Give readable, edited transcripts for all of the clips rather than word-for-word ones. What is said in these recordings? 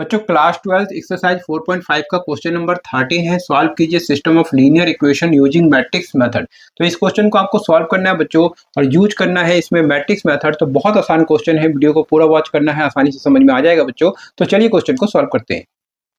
बच्चों class 12 exercise 4.5 का question number 13 है। सॉल्व कीजिए system of linear equation using matrix method. तो इस क्वेश्चन को आपको सॉल्व करना है बच्चों, और यूज करना है इसमें मैट्रिक्स मेथड। तो बहुत आसान क्वेश्चन है, वीडियो को पूरा वॉच करना है, आसानी से समझ में आ जाएगा बच्चों। तो चलिए क्वेश्चन को सॉल्व करते हैं।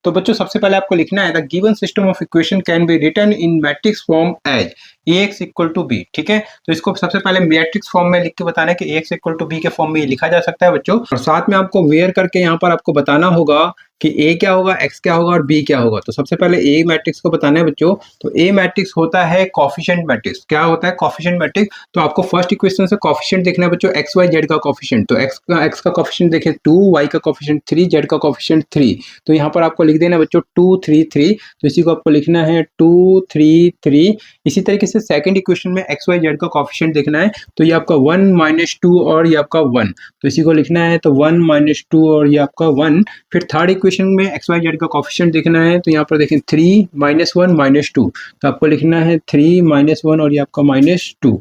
तो बच्चों सबसे पहले आपको लिखना है the given system of equation can be written in matrix form as ax equal to b. ठीक है, तो इसको सबसे पहले मैट्रिक्स फॉर्म में लिख के बताना है कि ax इक्वल टू बी के फॉर्म में ये लिखा जा सकता है बच्चों। और साथ में आपको वेयर करके यहाँ पर आपको बताना होगा कि a क्या होगा, x क्या होगा और b क्या होगा। तो सबसे पहले a मैट्रिक्स को बताना है बच्चों। तो a मैट्रिक्स होता है कोफिशिएंट मैट्रिक्स। क्या होता है? Coefficient matrix. तो आपको फर्स्ट इक्वेशन से कोफिशिएंट देखना है बच्चों, x y z का कोफिशिएंट। तो x का कोफिशिएंट देखिए 2, y का कोफिशिएंट 3, z का कोफिशिएंट 3। तो यहाँ पर आपको लिख देना बच्चों 2 3 3। तो इसी को आपको लिखना है 2 3 3। इसी तरीके से सेकंड इक्वेशन में एक्स वाई जेड का कोफिशिएंट देखना है। तो ये आपका 1 - 2 और ये आपका 1। तो इसी को लिखना है तो 1 - 2 और ये आपका 1। फिर थर्ड इक्वेशन में एक्स वाई जेड का कोफिशिएंट देखना है। तो यहाँ पर देखें 3 - 1 - 2। तो आपको लिखना है 3 - 1 और ये आपका -2।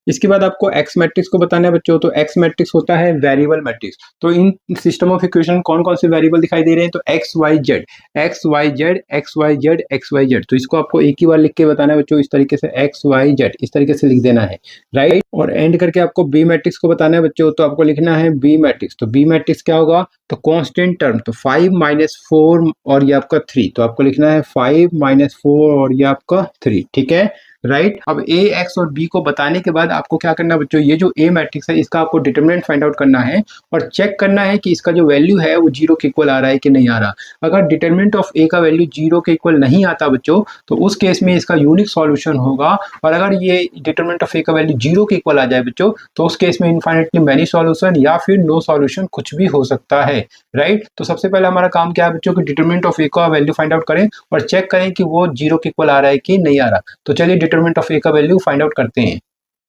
इसके बाद आपको एक्स मैट्रिक्स को बताना है बच्चों। तो एक्स मैट्रिक्स होता है वेरिएबल मैट्रिक्स। तो इन सिस्टम ऑफ इक्वेशन कौन कौन से वेरिएबल दिखाई दे रहे हैं? तो x y z, x y z, x y z, x y z. तो इसको आपको एक ही बार लिख के बताना है बच्चों, इस तरीके से एक्स वाई जेड इस तरीके से लिख देना है, राइट। और एंड करके आपको बी मैट्रिक्स को बताना है बच्चों। तो आपको लिखना है बी मैट्रिक्स। तो बी मैट्रिक्स क्या होगा? तो कांस्टेंट टर्म। तो 5 - 4 और ये आपका 3। तो आपको लिखना है 5 - 4 और ये आपका 3। ठीक है, राइट। अब ए एक्स और बी को बताने के बाद आपको क्या करना है बच्चों, ये जो ए मैट्रिक्स है इसका आपको डिटरमिनेंट फाइंड आउट करना है और चेक करना है कि इसका जो वैल्यू है वो 0 के इक्वल आ रहा है कि नहीं आ रहा। अगर डिटरमिनेंट ऑफ ए का वैल्यू 0 के इक्वल नहीं आता बच्चों, तो उस केस में इसका यूनिक सॉल्यूशन होगा। और अगर ये डिटरमिनेंट ऑफ ए का वैल्यू 0 के इक्वल आ जाए बच्चों, तो उस केस में इनफाइनाइटली मैनी सॉल्यूशन या फिर नो सॉल्यूशन, कुछ भी हो सकता है, राइट। तो सबसे पहले हमारा काम क्या है बच्चों कि डिटरमिनेंट ऑफ ए का वैल्यू फाइंड आउट करें और चेक करें कि वो 0 के इक्वल आ रहा है कि नहीं आ रहा। तो चलिए डिटरमिनेंट ऑफ ए का वैल्यू फाइंड आउट करते हैं।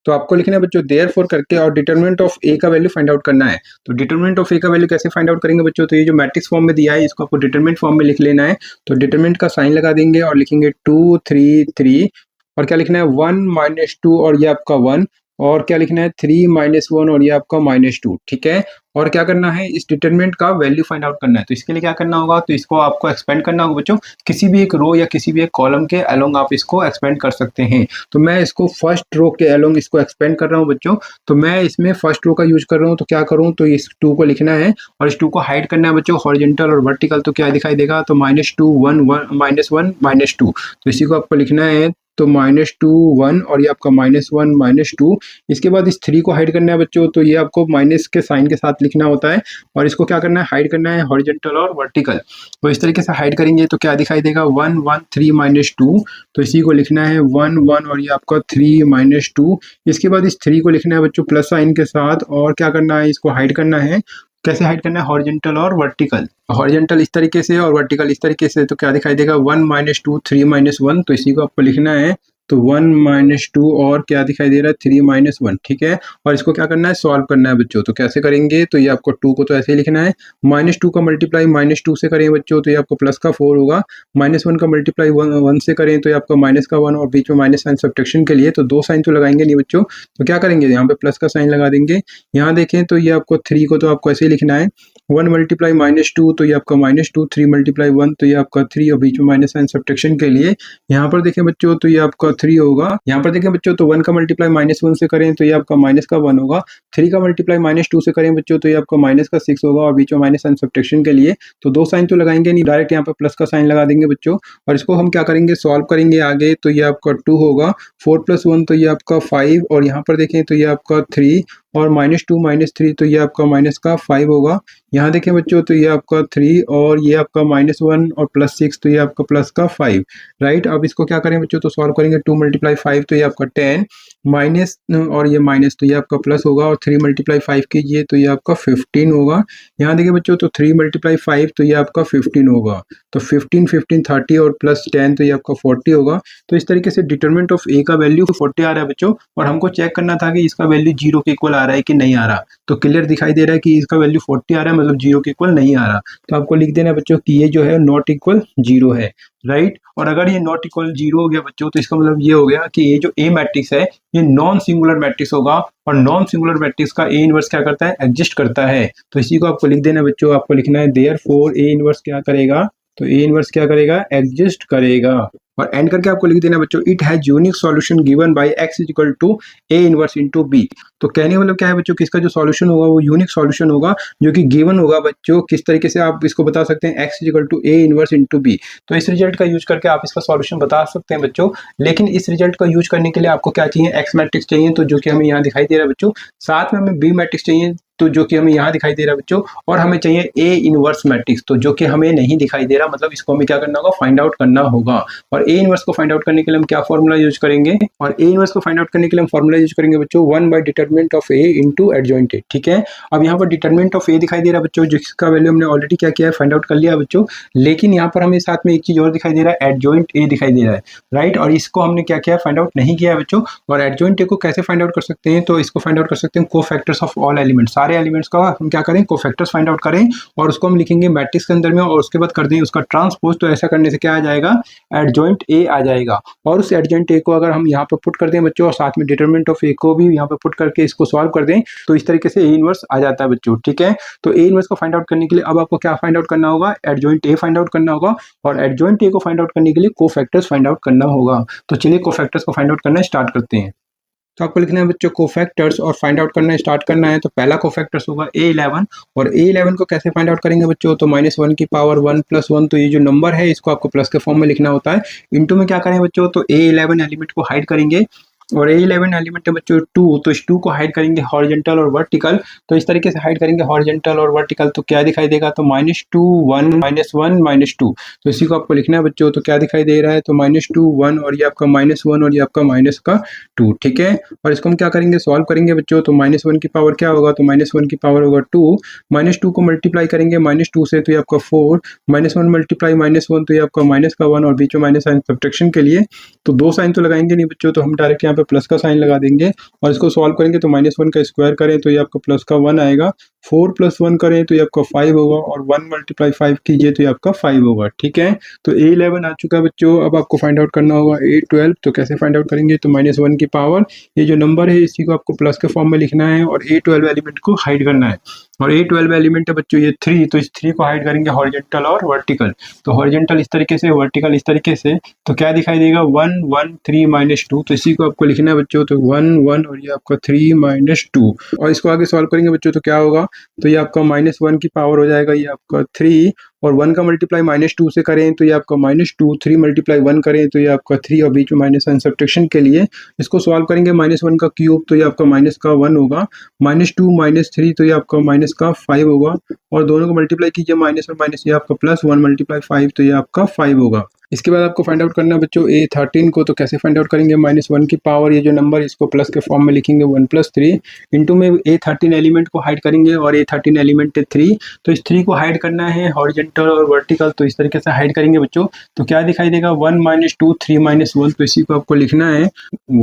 तो आपको लिखना है बच्चों देयरफॉर करके और डिटरमिनेंट ऑफ ए का वैल्यू फाइंड आउट करना है। तो डिटरमिनेंट ऑफ ए का वैल्यू कैसे फाइंड आउट करेंगे बच्चों? तो ये जो मैट्रिक्स फॉर्म में दिया है इसको आपको डिटरमिनेंट फॉर्म में लिख लेना है। तो डिटरमिनेंट का साइन लगा देंगे और लिखेंगे 2 3 3 और क्या लिखना है 1 - 2 और ये आपका 1 और क्या लिखना है 3 - 1 और ये आपका -2। ठीक है, और क्या करना है इस डिटरमिनेंट का वैल्यू फाइंड आउट करना है। तो इसके लिए क्या करना होगा? तो इसको आपको एक्सपेंड करना होगा बच्चों। किसी भी एक रो या किसी भी एक कॉलम के अलोंग आप इसको एक्सपेंड कर सकते हैं। तो मैं इसको फर्स्ट रो के अलोंग इसको एक्सपेंड कर रहा हूँ बच्चों। तो मैं इसमें फर्स्ट रो का यूज कर रहा हूँ। तो क्या करूँ? तो इस 2 को लिखना है और इस 2 को हाइड करना है बच्चों, हॉरिजॉन्टल और वर्टिकल। तो क्या दिखाई देगा? तो -2 1 1 -2। तो इसी को आपको लिखना है तो -2 1 और ये आपका -1 -2। इसके बाद इस 3 को हाइड करना है बच्चों। तो ये आपको माइनस के साइन के साथ लिखना होता है और इसको क्या करना है? हाइड करना है हॉरिजॉन्टल और वर्टिकल। तो इस तरीके से हाइड करेंगे तो क्या दिखाई देगा? 1 1 3 -2। तो इसी को लिखना है 1 1 और ये आपका 3 -2। इसके बाद इस 3 को लिखना है बच्चों प्लस साइन के साथ और क्या करना है? इसको हाइड करना है। कैसे हाइड करना है? हॉरिजॉन्टल और वर्टिकल। हॉरिजॉन्टल इस तरीके से और वर्टिकल इस तरीके से। तो क्या दिखाई देगा? 1 - 2 3 -1। तो इसी को आपको लिखना है तो 1 - 2 और क्या दिखाई दे रहा है 3 - 1। ठीक है, और इसको क्या करना है? सॉल्व करना है बच्चों। तो कैसे करेंगे? तो ये आपको 2 को तो ऐसे ही लिखना है, -2 का मल्टीप्लाई -2 से करें बच्चों तो ये आपको प्लस का 4 होगा। -1 का मल्टीप्लाई 1 से करें तो ये आपका माइनस का 1 और बीच में माइनस साइन सब्ट्रैक्शन के लिए। तो 2 साइन तो लगाएंगे नहीं बच्चों। तो क्या करेंगे? यहाँ पे प्लस का साइन लगा देंगे। यहाँ देखें तो ये आपको 3 को तो आपको ऐसे ही लिखना है 1 मल्टीप्लाई -2 तो ये आपका -2, 3 मल्टीप्लाई 1 तो ये आपका 3 और बीच में माइनस साइन सब्ट्रैक्शन के लिए। यहाँ पर देखें बच्चों तो ये आपका 3 होगा। यहाँ पर देखें बच्चों तो 1 का मल्टीप्लाई -1 से करें तो ये आपका माइनस का 1 होगा। 3 का मल्टीप्लाई -2 से करें बच्चों तो ये आपका माइनस का 6 होगा और बीच में माइनस साइन सब्ट्रैक्शन के लिए। तो 2 साइन तो लगाएंगे नहीं, डायरेक्ट यहाँ पर प्लस का साइन लगा देंगे बच्चों। और इसको हम क्या करेंगे? सॉल्व करेंगे आगे। तो ये आपका 2 होगा, 4 + 1 तो ये आपका 5 और यहाँ पर देखें तो ये आपका 3 और -2 -3 तो ये आपका माइनस का 5 होगा। यहाँ देखें बच्चों तो ये आपका 3 और ये आपका -1 और +6 तो ये आपका प्लस का 5, राइट। अब इसको क्या करें बच्चों? तो सॉल्व करेंगे 2 × 5 तो ये आपका 10 माइनस और ये माइनस तो ये आपका प्लस होगा और 3 × 5 कीजिए तो ये आपका 15 होगा। यहाँ देखिए बच्चों तो 3 × 5 तो ये आपका 15 होगा। तो 15 15 30 और प्लस 10 तो ये आपका 40 होगा। तो इस तरीके से डिटरमिनेंट ऑफ ए का वैल्यू 40 आ रहा है बच्चों और हमको चेक करना था कि इसका वैल्यू 0 के इक्वल आ रहा है कि नहीं आ रहा। तो क्लियर दिखाई दे रहा है कि इसका वैल्यू 40 आ रहा है, मतलब 0 के इक्वल नहीं आ रहा। तो आपको लिख देना बच्चों कि ये जो है नॉट इक्वल 0 है, राइट। और अगर ये नॉट इक्वल 0 हो गया बच्चों, तो इसका मतलब ये हो गया कि ये जो ए मैट्रिक्स है ये नॉन सिंगुलर मैट्रिक्स होगा, और नॉन सिंगुलर मैट्रिक्स का ए इनवर्स क्या करता है, एग्जिस्ट करता है। तो इसी को आपको लिख देना बच्चों, आपको लिखना है देयरफॉर ए इनवर्स क्या करेगा, तो ए इनवर्स क्या करेगा, एग्जिस्ट करेगा। और एंड करके आपको लिख देना बच्चों, it has unique solution given by x is equal to A inverse into B. तो कहने का मतलब क्या है बच्चों कि इसका जो सॉल्यूशन होगा वो यूनिक सॉल्यूशन होगा, जो कि गिवन होगा बच्चों। किस तरीके से आप इसको बता सकते हैं, x is equal to A inverse into B. तो इस रिजल्ट का यूज करके आप इसका सॉल्यूशन बता सकते हैं बच्चों। लेकिन इस रिजल्ट का यूज करने के लिए आपको क्या चाहिए, x मैट्रिक्स चाहिए, तो जो कि हमें यहाँ दिखाई दे रहा है बच्चों। साथ में हमें b मैट्रिक्स चाहिए, तो जो कि हमें यहाँ दिखाई दे रहा है बच्चों। और हमें चाहिए ए इनवर्स मैट्रिक्स, तो जो कि हमें नहीं दिखाई दे रहा, मतलब इसको हमें क्या करना होगा, फाइंड आउट करना होगा। और ए इनवर्स को फाइंड आउट करने के लिए हम क्या फॉर्मूला यूज करेंगे, और ए इनवर्स को फाइंड आउट करने के लिए हम फॉर्मूला यूज करेंगे बच्चों 1 by determinant of A into adjoint A, ठीक है। अब यहाँ पर डिटरमिनेंट ऑफ ए दिखाई दे रहा है बच्चों, जिसका वैल्यू हमने ऑलरेडी क्या किया है, फाइंड आउट कर लिया बच्चों। लेकिन यहाँ पर हमें साथ में एक चीज और दिखाई दे रहा है, एडजॉइंट ए दिखाई दे रहा है, राइट। और इसको हमने क्या किया, फाइंड आउट नहीं किया है बच्चों। और एडजॉइंट ए को कैसे फाइंड आउट कर सकते हैं, तो इसको फाइंड आउट कर सकते हैं कोफैक्टर्स ऑफ ऑल एलिमेंट्स, सारे एलिमेंट्स का हम क्या करें, कोफैक्टर्स फाइंड आउट करें, और उसको हम लिखेंगे मैट्रिक्स के अंदर में, और उसके बाद कर दें उसका ट्रांसपोज। तो ऐसा करने से क्या आ जाएगा, एडजॉइंट ए आ जाएगा। और उस एडजॉइंट ए को अगर हम यहाँ पर पुट कर दें बच्चों, और साथ में डिटरमिनेंट ऑफ ए को भी यहाँ पर पुट करके इसको सॉल्व कर दें, तो इस तरीके से ए इनवर्स आ जाता है बच्चों, ठीक है। तो ए इनवर्स को फाइंड आउट करने के लिए अब आपको क्या फाइंड आउट करना होगा, एडजॉइंट ए फाइंड आउट करना होगा। और एडजॉइंट ए को फाइंड आउट करने के लिए कोफैक्टर्स फाइंड आउट करना होगा। तो चलिए कोफैक्टर्स को फाइंड आउट करना स्टार्ट करते हैं। तो आपको लिखना है बच्चों कोफैक्टर्स, और फाइंड आउट करना स्टार्ट करना है। तो पहला कोफैक्टर्स होगा A11, और A11 को कैसे फाइंड आउट करेंगे बच्चों, तो -1 की पावर 1 + 1, तो ये जो नंबर है इसको आपको प्लस के फॉर्म में लिखना होता है। इनटू में क्या करें बच्चों, तो A11 एलिमेंट को हाइड करेंगे, और A11 एलिमेंट है बच्चों 2, तो इस 2 को हाइड करेंगे हॉरिजॉन्टल और वर्टिकल। तो इस तरीके से हाइड करेंगे हॉरिजॉन्टल और वर्टिकल, तो क्या दिखाई देगा, तो -2 1 -1 -2। तो इसी को आपको लिखना है बच्चों। तो क्या दिखाई दे रहा है, तो -2 1, और ये आपका -1, और ये आपका -2, ठीक है। और इसको हम क्या करेंगे, सॉल्व करेंगे बच्चों। तो -1 की पावर क्या होगा, तो -1 की पावर होगा 2, -2 को मल्टीप्लाई करेंगे -2 से, तो ये आपका 4, -1 मल्टीप्लाई -1, तो ये आपका -1, और बीच में माइनस साइन सब्ट्रैक्शन के लिए। तो दो साइन तो लगाएंगे नहीं बच्चों, तो हम डायरेक्ट यहाँ पे प्लस का साइन लगा देंगे, और इसको सॉल्व करेंगे। तो -1 का स्क्वायर करें तो ये आपका प्लस का 1 आएगा, 4 + 1 करें तो ये आपका 5 होगा, और 1 × 5 कीजिए तो ये आपका 5 होगा, ठीक है। तो A11 आ चुका है बच्चों। अब आपको फाइंड आउट करना होगा A12। तो कैसे फाइंड आउट करेंगे, तो -1 की पावर, ये जो नंबर है इसी को आपको प्लस के फॉर्म में लिखना है, और A12 एलिमेंट को हाइड करना है। और A12 एलिमेंट है बच्चों ये 3, तो इस 3 को हाइड करेंगे हॉरिजॉन्टल और वर्टिकल। तो हॉरिजॉन्टल इस तरीके से, वर्टिकल इस तरीके से, तो क्या दिखाई देगा, 1 1 3 -2। तो इसी को आपको लिखना है बच्चों। तो 1 1, और ये आपका 3 -2, और इसको आगे सॉल्व करेंगे बच्चों, तो क्या होगा, तो ये आपका -1 की पावर हो जाएगा, ये आपका 3, और 1 का मल्टीप्लाई -2 से करें तो ये आपका -2, 3 × 1 करें तो ये आपका 3, और बीच में माइनस साइन सब्ट्रैक्शन के लिए इसको सॉल्व करेंगे। -1 का क्यूब, तो ये आपका -1 होगा, -2 -3, तो ये आपका -5 होगा, और दोनों को मल्टीप्लाई कीजिए, माइनस और माइनस, ये आपका +1 × 5, तो ये आपका 5 होगा। इसके बाद आपको फाइंड आउट करना है बच्चों A13 को। तो कैसे फाइंड आउट करेंगे, -1 की पावर, ये जो नंबर इसको प्लस के फॉर्म में लिखेंगे 1 + 3, इनटू में A13 एलिमेंट को हाइड करेंगे, और A13 एलिमेंट है 3, तो इस 3 को हाइड करना है हॉरिजॉन्टल और वर्टिकल। तो इस तरीके से हाइड करेंगे बच्चों। तो क्या दिखाई देगा, 1 -2 3 -1। तो इसी को आपको लिखना है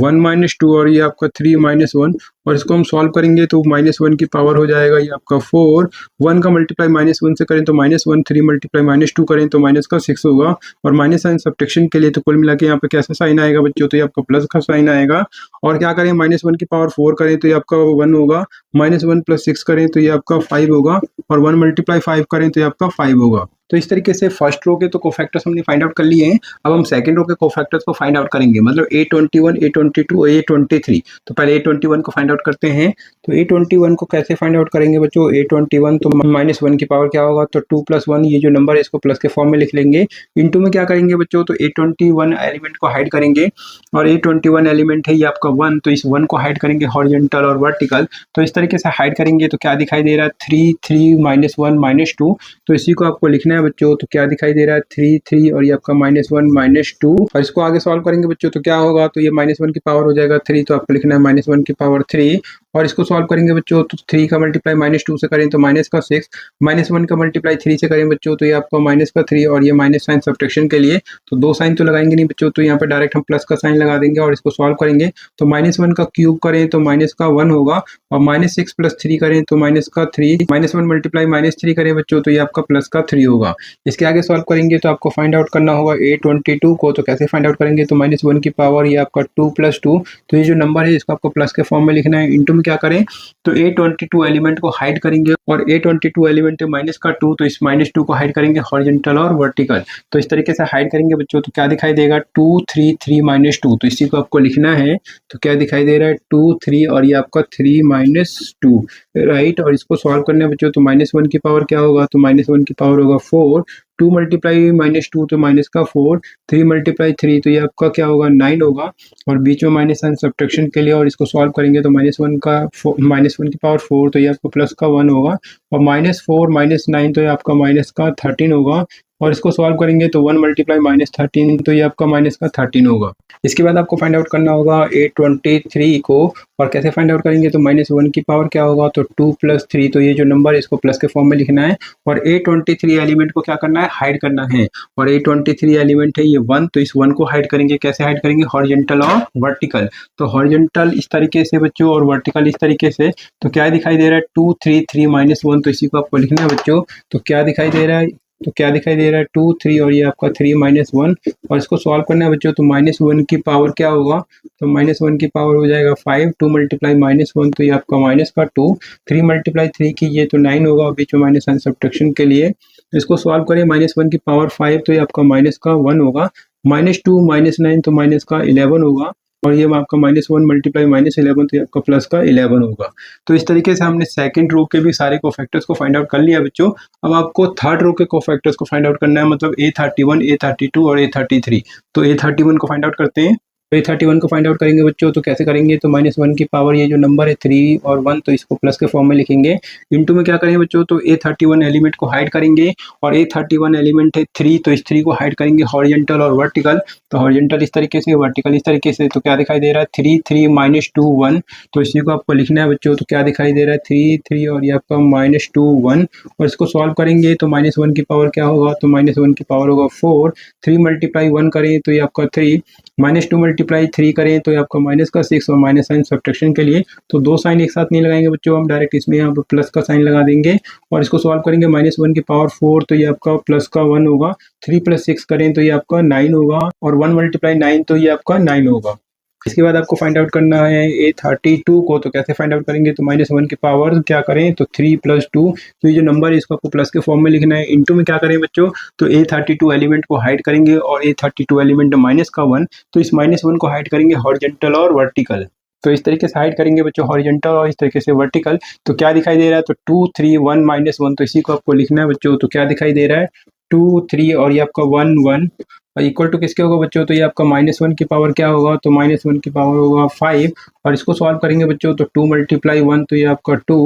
1 -2, और ये आपका 3 -1, और इसको हम सॉल्व करेंगे तो -1 की पावर हो जाएगा, ये आपका 4, 1 का मल्टीप्लाई -1 से करें तो -1, 3 × -2 करें तो -6 होगा, और माइनस साइन सब्ट्रैक्शन के लिए तो कुल मिला के यहाँ पे कैसा साइन आएगा बच्चों, तो ये आपका प्लस का साइन आएगा। और क्या करें, -1 की पावर 4 करें तो ये आपका 1 होगा, -1 + 6 करें तो ये आपका 5 होगा, और 1 × 5 करें तो ये आपका 5 होगा। तो इस तरीके से फर्स्ट रो के तो कोफैक्टर्स हमने फाइंड आउट कर लिए हैं। अब हम सेकंड रो के कोफैक्टर्स को फाइंड आउट करेंगे, मतलब A21 A22 A23। तो पहले A21 को फाइंड आउट करते हैं। तो A21 को कैसे फाइंड आउट करेंगे बच्चों, A21 तो -1 की पावर क्या होगा, तो 2 + 1, ये जो नंबर है इसको प्लस के फॉर्म में लिख लेंगे। इनटू में क्या करेंगे बच्चों, तो A21 एलिमेंट को हाइड करेंगे, और A21 एलिमेंट है ये आपका 1, तो इस 1 को हाइड करेंगे हॉरिजॉन्टल और वर्टिकल। तो इस तरीके से हाइड करेंगे तो क्या दिखाई दे रहा है, 3 3 -1 -2। तो इसी को आपको लिखना है बच्चों। तो क्या दिखाई दे रहा है, 3 3, और ये आपका -1 -2, और इसको आगे सॉल्व करेंगे बच्चों। तो क्या होगा, तो ये -1 की पावर हो जाएगा 3, तो आपको लिखना है -1 की पावर 3, और इसको सॉल्व करेंगे बच्चों तो 3 का मल्टीप्लाई -2 से करें तो माइनस का 6, -1 का मल्टीप्लाई 3 से करें बच्चों तो ये आपका माइनस का 3 और ये माइनस साइन सब्ट्रैक्शन के लिए तो 2 साइन तो लगाएंगे नहीं बच्चों, तो यहाँ पे डायरेक्ट हम प्लस का साइन लगा देंगे और इसको सॉल्व करेंगे तो -1 का क्यूब करें तो माइनस का 1 होगा और -6 + 3 करें तो माइनस का 3, -1 मल्टीप्लाई -3 करें बच्चों तो ये आपका प्लस का 3 होगा। इसके आगे सॉल्व करेंगे तो आपको फाइंड आउट करना होगा A22 को, तो कैसे फाइंड आउट करेंगे तो -1 की पावर ये आपका 2 + 2, तो ये जो नंबर है इसको आपको प्लस के फॉर्म में लिखना है। इनटू में क्या करें तो A22 एलिमेंट को हाइड करेंगे और A22 एलिमेंट है माइनस का 2, तो इस -2 को हाइड करेंगे हॉरिजॉन्टल और वर्टिकल, तो इस तरीके से हाइड करेंगे बच्चों तो क्या दिखाई देगा 2 3 3 -2, तो इसी को आपको लिखना है। तो क्या दिखाई दे रहा है 2 3 और ये आपका 3 -2 राइट, और इसको सॉल्व करने बच्चों तो -1 की पावर क्या होगा तो -1 की पावर होगा 4, 2 मल्टीप्लाई -2 तो माइनस का 4, 3 मल्टीप्लाई 3 तो ये आपका क्या होगा 9 होगा और बीच में माइनस साइन सब्ट्रैक्शन के लिए, और इसको सॉल्व करेंगे तो -1 की पावर 4 तो ये आपको प्लस का 1 होगा और -4 -9 तो ये आपका माइनस का 13 होगा और इसको सॉल्व करेंगे तो 1 मल्टीप्लाई -13 तो ये आपका माइनस का 13 होगा। इसके बाद आपको फाइंड आउट करना होगा A23 को, और कैसे फाइंड आउट करेंगे तो -1 की पावर क्या होगा तो 2 + 3, तो ये जो नंबर है इसको प्लस के फॉर्म में लिखना है और A23 एलिमेंट को क्या करना है हाइड करना है, और A23 एलिमेंट है ये 1, तो इस 1 को हाइड करेंगे, कैसे हाइड करेंगे हॉरिजॉन्टल और वर्टिकल, तो हॉरिजॉन्टल इस तरीके से बच्चों और वर्टिकल इस तरीके से, तो क्या दिखाई दे रहा है 2 3 3 -1, तो इसी को आपको लिखना है बच्चों। तो क्या दिखाई दे रहा है 2 3 और ये आपका 3 -1, और इसको सॉल्व करना है बच्चों तो -1 की पावर क्या होगा तो -1 की पावर हो जाएगा 5, 2 मल्टीप्लाई -1 तो ये आपका माइनस का 2, 3 मल्टीप्लाई 3 कीजिए तो 9 होगा, बीच में माइनस साइन सब्ट्रैक्शन के लिए इसको सॉल्व करें -1 की पावर 5 तो ये आपका माइनस का 1 होगा, -2 -9 तो माइनस का 11 होगा और ये आपका -1 मल्टीप्लाई -11 तो ये आपका प्लस का 11 होगा। तो इस तरीके से हमने सेकंड रो के भी सारे कोफैक्टर्स को फाइंड आउट कर लिया बच्चों। अब आपको थर्ड रो के कोफैक्टर्स को फाइंड आउट करना है, मतलब A31, A32 और A33। तो A31 को फाइंड आउट करते हैं। तो A31 को फाइंड आउट करेंगे बच्चों, तो कैसे करेंगे तो -1 की पावर ये जो नंबर है 3 और 1 तो इसको प्लस के फॉर्म में लिखेंगे। इनटू में क्या करेंगे बच्चों तो A31 एलिमेंट को हाइड करेंगे और A31 एलिमेंट है 3, तो इस 3 को हाइड करेंगे हॉरिजॉन्टल और वर्टिकल, तो हॉरिजॉन्टल इस तरीके से वर्टिकल इस तरीके से, तो क्या दिखाई दे रहा है 3 3 -2 1, तो इसी को आपको लिखना है बच्चों। तो क्या दिखाई दे रहा है 3 3 और ये आपका -2 1, और इसको सॉल्व करेंगे तो -1 की पावर क्या होगा तो -1 की पावर होगा 4, 3 मल्टीप्लाई 1 करें तो ये आपका 3, -2 मल्टीप्लाई 3 करें तो ये आपका माइनस का 6 और माइनस साइन सब्ट्रैक्शन के लिए तो 2 साइन एक साथ नहीं लगाएंगे बच्चों, हम डायरेक्ट इसमें यहाँ पर प्लस का साइन लगा देंगे और इसको सॉल्व करेंगे -1 की पावर 4 तो ये आपका प्लस का 1 होगा, 3 + 6 करें तो ये आपका 9 होगा और 1 मल्टीप्लाई 9 तो ये आपका 9 होगा। इसके बाद आपको फाइंड आउट करना है A32 को, तो कैसे फाइंड आउट करेंगे तो -1 की पावर क्या करें तो 3 + 2, तो ये जो नंबर है इसको आपको प्लस के फॉर्म में लिखना है। इनटू में क्या करें बच्चों तो A32 एलिमेंट को हाइड करेंगे और A32 एलिमेंट माइनस का 1, तो इस -1 को हाइड करेंगे हॉरिजॉन्टल और वर्टिकल, तो इस तरीके से हाइड करेंगे बच्चों हॉरिजॉन्टल और इस तरीके से वर्टिकल। तो क्या दिखाई दे रहा है तो 2 3 1 -1, तो इसी को आपको लिखना है बच्चों। तो क्या दिखाई दे रहा है 2 3 और ये आपका 1 1 और इक्वल टू किसके होगा बच्चों तो ये आपका -1 की पावर क्या होगा तो -1 की पावर होगा 5, और इसको सॉल्व करेंगे बच्चों तो 2 मल्टीप्लाई 1 तो ये आपका 2,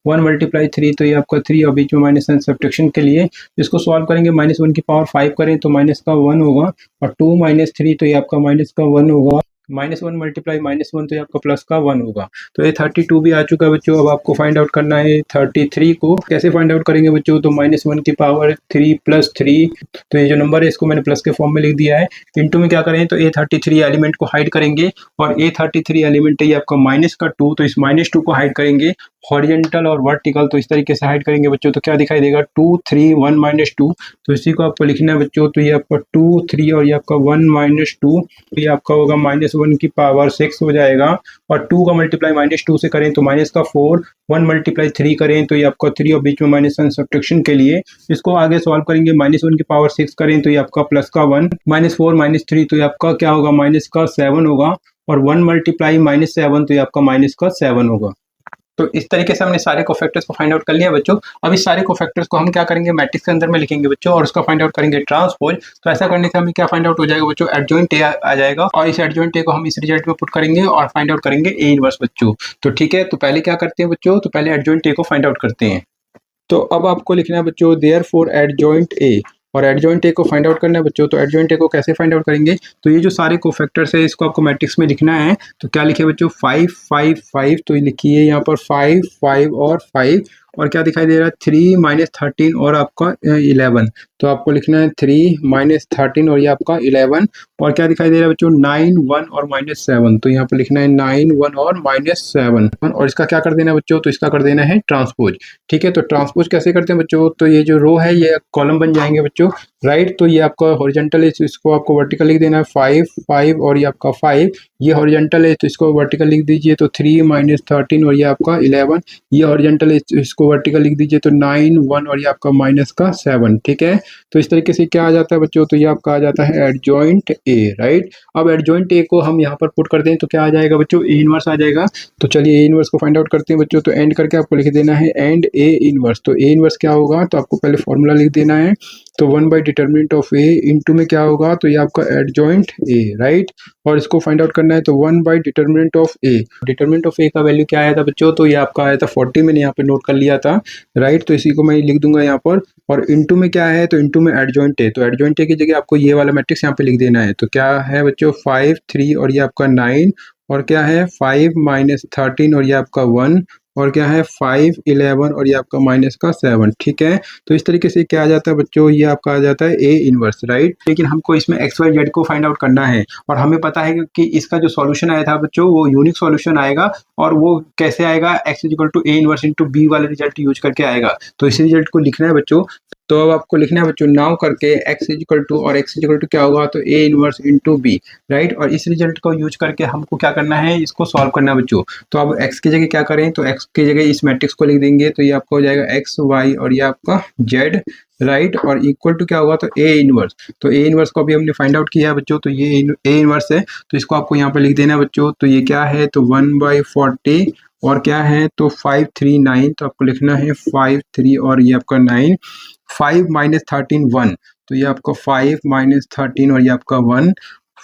1 मल्टीप्लाई 3 तो ये आपका 3 और बीच में माइनस साइन सब्ट्रैक्शन के लिए इसको सॉल्व करेंगे -1 की पावर 5 करें तो माइनस का 1 होगा और 2 - 3 तो ये आपका माइनस का 1 होगा, -1 मल्टीप्लाई -1 तो ये आपका प्लस का 1 होगा। तो ये 32 भी आ चुका है बच्चों। अब आपको फाइंड आउट करना है 33 को, कैसे फाइंड आउट करेंगे बच्चों तो -1 की पावर 3 + 3, तो ये जो नंबर है इसको मैंने प्लस के फॉर्म में लिख दिया है। इनटू में क्या करें तो A33 एलिमेंट को हाइड करेंगे और A33 एलिमेंट है ये आपका माइनस का 2, तो इस -2 को हाइड करेंगे हॉरिजॉन्टल और वर्टिकल, तो इस तरीके से हाइड करेंगे बच्चों। तो क्या दिखाई देगा 2 3 1 -2, तो इसी को आपको लिखना है बच्चों। तो ये आपका 2 3 और ये आपका 1 -2, तो ये आपका होगा -1 की पावर 6 हो जाएगा और 2 का मल्टीप्लाई -2 से करें तो माइनस का 4, 1 मल्टीप्लाई 3 करें तो ये आपका 3 और बीच में माइनस साइन सब्ट्रैक्शन के लिए इसको आगे सॉल्व करेंगे -1 की पावर 6 करें तो ये आपका प्लस का 1, -4 - 3 तो ये आपका क्या होगा माइनस का 7 होगा और 1 मल्टीप्लाई -7 तो ये आपका माइनस का 7 होगा। तो इस तरीके से हमने सारे कोफैक्टर्स को फाइंड आउट कर लिया बच्चों। अब इस सारे कोफैक्टर्स को हम क्या करेंगे मैट्रिक्स के अंदर में लिखेंगे बच्चों और उसका फाइंड आउट करेंगे ट्रांसपोज। तो ऐसा करने से हमें क्या फाइंड आउट हो जाएगा बच्चों एडजॉइंट ए आ जाएगा और इस एडजॉइंट ए को हम इस रिजल्ट में पुट करेंगे और फाइंड आउट करेंगे ए इनवर्स बच्चों। तो ठीक है, तो पहले क्या करते हैं बच्चों तो पहले एडजॉइंट ए को फाइंड आउट करते हैं। तो अब आपको लिखना है बच्चों देयरफॉर एडजॉइंट ए, और एडजॉइंट ए को फाइंड आउट करना है बच्चों। तो एडजॉइंट ए को कैसे फाइंड आउट करेंगे, तो ये जो सारे कोफैक्टर्स है इसको आपको मैट्रिक्स में लिखना है। तो क्या लिखे बच्चों, 5 5 5, तो लिखिए यहाँ पर 5 5 और 5, और क्या दिखाई दे रहा है 3 माइनस 13 और आपका 11। तो आपको लिखना है 3 माइनस 13 और ये आपका 11, और क्या दिखाई दे रहा है बच्चों 9 1 और -7। तो यहाँ पर लिखना है 9 1 और -7, और इसका क्या कर देना है बच्चों, तो इसका कर देना है ट्रांसपोज। ठीक है, तो ट्रांसपोज कैसे करते हैं बच्चों, तो ये जो रो है ये कॉलम बन जाएंगे बच्चों, राइट। तो ये आपका हॉरिजॉन्टल है, इसको आपको वर्टिकल लिख देना है 5 5, और ये आपका 5, ये हॉरिजॉन्टल है तो इसको वर्टिकल लिख दीजिए, तो 3 माइनस 13 और ये आपका 11, ये हॉरिजॉन्टल है इसको वर्टिकल लिख दीजिए, तो 9 1 और ये आपका माइनस का 7। ठीक है, तो इस तरीके से क्या आ जाता है बच्चों, तो ये आपका आ जाता है एडजॉइंट ए, राइट। अब एडजॉइंट ए को हम यहाँ पर पुट करते हैं तो क्या आ जाएगा बच्चों, ए इनवर्स आ जाएगा। तो चलिए ए इनवर्स को फाइंड आउट करते हैं बच्चों। तो एंड करके आपको लिख देना है एंड ए इनवर्स। तो ए इनवर्स क्या होगा, तो आपको पहले फॉर्मूला लिख देना है, तो 1 by determinant of A into में क्या होगा, तो ये आपका एडजॉइंट ए, राइट। और इसको फाइंड आउट करना है, तो 1 by determinant of A. Determinant of A का वैल्यू क्या आया था बच्चों, तो ये आपका आया था 40, मैंने यहाँ पे नोट कर लिया था, राइट। तो इसी को मैं लिख दूंगा यहाँ पर, और इंटू में क्या है, तो इंटू में एडजॉइंट ए। तो एडजॉइंट ए की जगह आपको ये वाला मैट्रिक्स यहाँ पे लिख देना है। तो क्या है बच्चों 5 3 और ये आपका 9, और क्या है 5 माइनस 13 और ये आपका 1, और क्या है 5 11 और ये आपका माइनस का 7। ठीक है, तो इस तरीके से क्या आ जाता है बच्चों, ये आपका आ जाता है ए इनवर्स, राइट। लेकिन हमको इसमें एक्स वाई जेड को फाइंड आउट करना है, और हमें पता है कि इसका जो सॉल्यूशन आया था बच्चों वो यूनिक सॉल्यूशन आएगा, और वो कैसे आएगा, x equal to A inverse into B वाले रिजल्ट यूज करके आएगा। तो इस रिजल्ट को लिखना है बच्चों। तो अब आपको लिखना है बच्चों नाउ करके एक्स इक्वल टू, और एक्स इक्वल टू क्या होगा, तो A inverse into B, right. और इस रिजल्ट को यूज करके हमको क्या करना है, इसको सॉल्व करना है बच्चों। तो अब एक्स की जगह क्या करें, तो एक्स की जगह इस मैट्रिक्स को लिख देंगे, तो ये आपका हो जाएगा एक्स वाई और ये आपका जेड, राइट। और इक्वल टू क्या होगा, तो ए इनवर्स। तो ए इनवर्स को अभी हमने फाइंड आउट किया है बच्चों, तो ये ए इनवर्स है, तो इसको आपको यहाँ पे लिख देना है बच्चों। तो ये क्या है, तो 1/40, और क्या है, तो 5 3 9, तो आपको लिखना है 5 3 और ये आपका 9, 5 माइनस 13 1, तो ये आपका 5 माइनस 13 और ये आपका 1,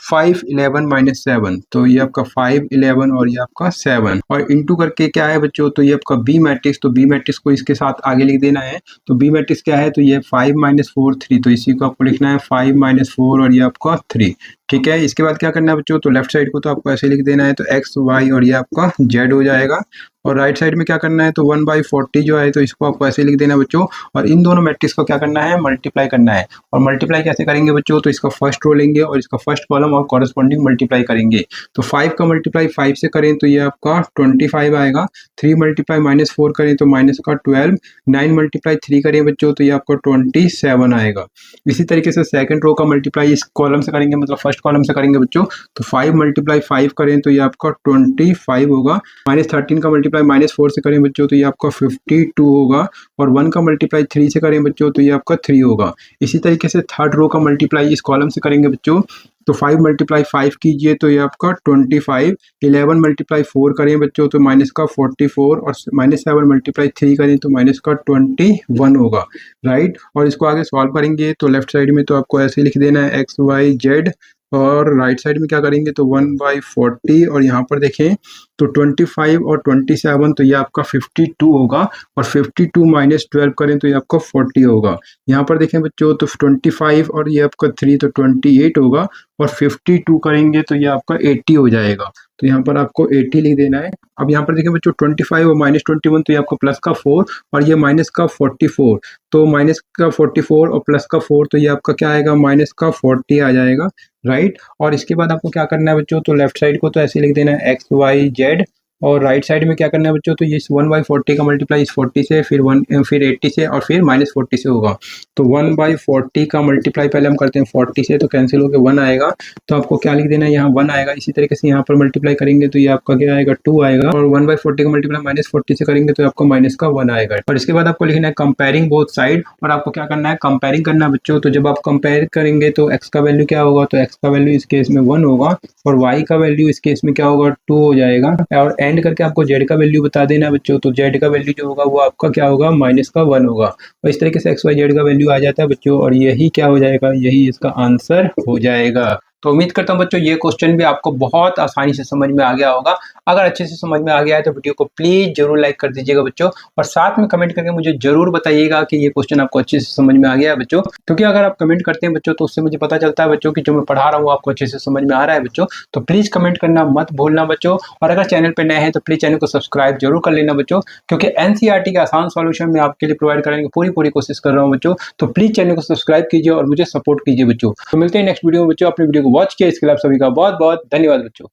5 11 माइनस 7, तो ये आपका 5 11 और ये आपका 7, और इंटू करके क्या है बच्चों, तो ये आपका बी मैट्रिक्स। तो बी मैट्रिक्स को इसके साथ आगे लिख देना है। तो बी मैट्रिक्स क्या है, तो ये 5 माइनस 4 3, तो इसी को आपको लिखना है 5 माइनस 4 और ये आपका 3। ठीक है, इसके बाद क्या करना है बच्चों, तो लेफ्ट साइड को तो आपको ऐसे लिख देना है, तो एक्स वाई और ये आपका जेड हो जाएगा। और राइट साइड में क्या करना है, तो 1/40 जो है, तो इसको आपको ऐसे लिख देना है बच्चों। और इन दोनों मैट्रिक्स को क्या करना है, मल्टीप्लाई करना है। और मल्टीप्लाई कैसे करेंगे बच्चों, तो इसका फर्स्ट रो लेंगे और इसका फर्स्ट कॉलम और कॉरेस्पॉन्डिंग मल्टीप्लाई करेंगे। तो 5 का मल्टीप्लाई 5 से करें तो ये आपका 25 आएगा। 3 मल्टीप्लाई -4 करें तो माइनस का 12। 9 मल्टीप्लाई 3 करें बच्चों तो ये आपका 27 आएगा। इसी तरीके से सेकंड रो का मल्टीप्लाई इस कॉलम से करेंगे, मतलब फर्स्ट कॉलम से करेंगे बच्चों। तो 5 मल्टीप्लाई 5 करें तो ये आपका 25 होगा। -13 का मल्टीप्लाई -4 से करें बच्चों तो ये आपका 52 होगा। और 1 का मल्टीप्लाई 3 से करें बच्चों तो ये आपका 3 होगा। इसी तरीके से थर्ड रो का मल्टीप्लाई इस कॉलम से करेंगे बच्चों। तो 5 मल्टीप्लाई 5 कीजिए तो ये आपका 25। 11 मल्टीप्लाई 4 करें बच्चों तो माइनस का 44। और -7 मल्टीप्लाई 3 करें तो माइनस का 21 होगा, राइट। और इसको आगे सॉल्व करेंगे तो लेफ्ट साइड में तो आपको ऐसे लिख देना है एक्स वाई जेड। और राइट साइड में क्या करेंगे तो 1/40। और यहाँ पर देखें तो 25 और 27 तो ये आपका 52 होगा। और 52 माइनस 12 करें तो ये आपका 40 होगा। यहाँ पर देखें बच्चों तो 25 और ये आपका 3 तो 28 होगा। और 52 करेंगे तो ये आपका 80 हो जाएगा। तो यहाँ पर आपको 80 लिख देना है। अब यहाँ पर देखें बच्चों 25 और -21 तो ये आपका प्लस का 4 और ये माइनस का 44। तो माइनस का 44 और प्लस का 4 तो ये आपका क्या आएगा, माइनस का 40 आ जाएगा, राइट। और इसके बाद आपको क्या करना है बच्चों, तो लेफ्ट साइड को तो ऐसे लिख देना है एक्स वाई जेड। और राइट साइड में क्या करना है बच्चों, तो ये 1/40 का मल्टीप्लाई इस 40 से, फिर 80 से, और फिर -40 से होगा। तो 1/40 का मल्टीप्लाई पहले हम करते हैं 40 से, तो कैंसिल होकर 1 आएगा। तो आपको क्या लिख देना है, यहाँ 1 आएगा। इसी तरीके से यहाँ पर मल्टीप्लाई करेंगे तो ये आपका क्या आएगा, 2 आएगा। और 1/40 का मल्टीप्लाई -40 से करेंगे तो आपका माइनस का 1 आएगा। और इसके बाद आपको लिखना है कंपेयरिंग बोथ साइड। और आपको क्या करना है, कंपेयरिंग करना है बच्चों। तो जब आप कंपेयर करेंगे तो एक्स का वैल्यू क्या होगा, तो एक्स का वैल्यू इस केस में 1 होगा। और वाई का वैल्यू इस केस में क्या होगा, 2 हो जाएगा। और एंड करके आपको जेड का वैल्यू बता देना बच्चों। तो जेड का वैल्यू जो होगा वो आपका क्या होगा, माइनस का 1 होगा। और इस तरीके से एक्स वाई जेड का वैल्यू आ जाता है बच्चों। और यही क्या हो जाएगा, यही इसका आंसर हो जाएगा। तो उम्मीद करता हूँ बच्चों ये क्वेश्चन भी आपको बहुत आसानी से समझ में आ गया होगा। अगर अच्छे से समझ में आ गया है तो वीडियो को प्लीज़ ज़रूर लाइक कर दीजिएगा बच्चों, और साथ में कमेंट करके मुझे ज़रूर बताइएगा कि ये क्वेश्चन आपको अच्छे से समझ में आ गया है बच्चों। क्योंकि अगर आप कमेंट करते हैं बच्चों तो उससे मुझे पता चलता है बच्चों कि जो मैं पढ़ा रहा हूँ आपको अच्छे से समझ में आ रहा है बच्चों। तो प्लीज़ कमेंट करना मत भूलना बच्चों, और अगर चैनल पर नए हैं तो प्लीज़ चैनल को सब्सक्राइब जरूर कर लेना बच्चों, क्योंकि एनसीईआरटी के आसान सॉल्यूशन मैं आपके लिए प्रोवाइड कराने की पूरी कोशिश कर रहा हूँ बच्चों। तो प्लीज़ चैनल को सब्सक्राइब कीजिए और मुझे सपोर्ट कीजिए बच्चों। तो मिलते हैं नेक्स्ट वीडियो में बच्चों। अपनी वीडियो को वॉच किया इसके लिए आप सभी का बहुत बहुत धन्यवाद बच्चों।